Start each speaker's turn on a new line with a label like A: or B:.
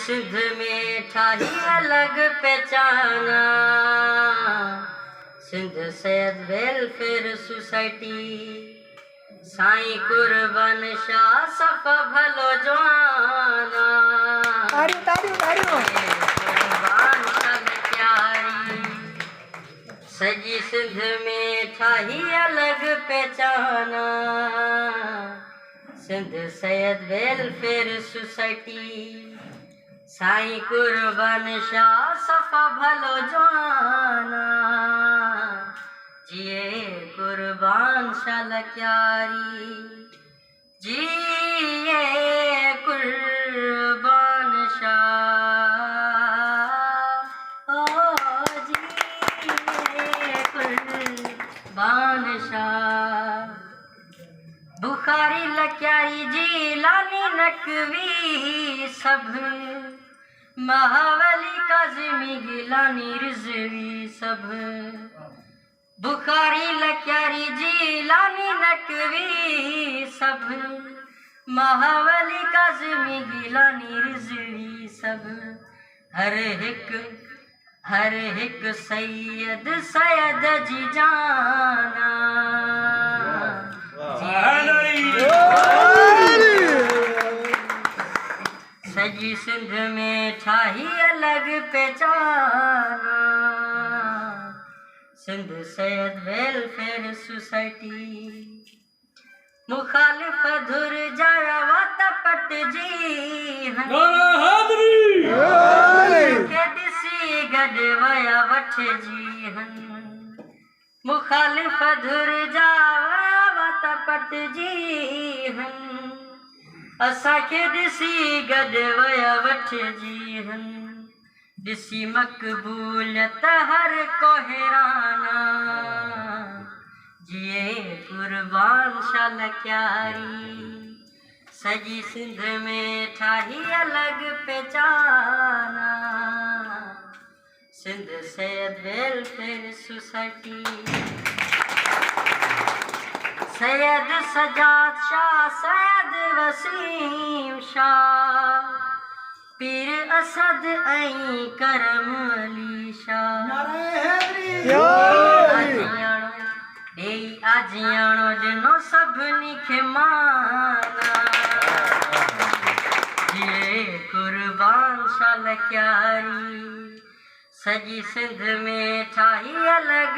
A: सिंध में ठाही अलग पहचाना, सिंध सैयद वेलफेयर सोसाइटी, साईं कुर्बान शाह सफ़ा भलो जवाना, कुर्बान सल प्यारी। सजी सिंध में ठाही अलग पहचाना, सिंध सैयद वेलफेयर सोसाइटी, साईं कुर्बान शाह सफ़ा भलो जवाना, जिए कुर्बान शाह लक्यारी, जिए कुर्बान शाह, ओ जिए कुर्बान शाह। बुखारी लक्यारी जीलानी नकवी सब, महावली काज़िमी गिलानी रिज़वी सब। बुखारी लक्यारी जीलानी नकवी सब, महावली काज़िमी गिलानी रिज़वी सब। हर हिक सैयद सैयद जी जाना, सजी सिंध में ठाही अलग पहचाना, सिंध सैयद वेलफेयर सोसाइटी। मुखालिफ धुर जाया वात पट जी के दिसी गॾ वया वठ जी हन। मुखालिफ धुर जाया वात पट जी हन, असांखे ॾिसी गॾु वया वठ जी हन। ॾिसी मक़बूलियत हर को हैराना, जिए कुर्बान शाह लक्यारी। सजी सिंध में ठाही अलग पहचाना, सिंध सैयद वेलफेयर सोसाइटी। सैयद सजाद शाह, सैयद वसीम शाह, पीर असद ऐं करम अली शाह। आजियाणो ॾिनो सभिनी खे माना, जिए कुर्बान शाह लक्यारी। सजी सिंध में ठाही अलग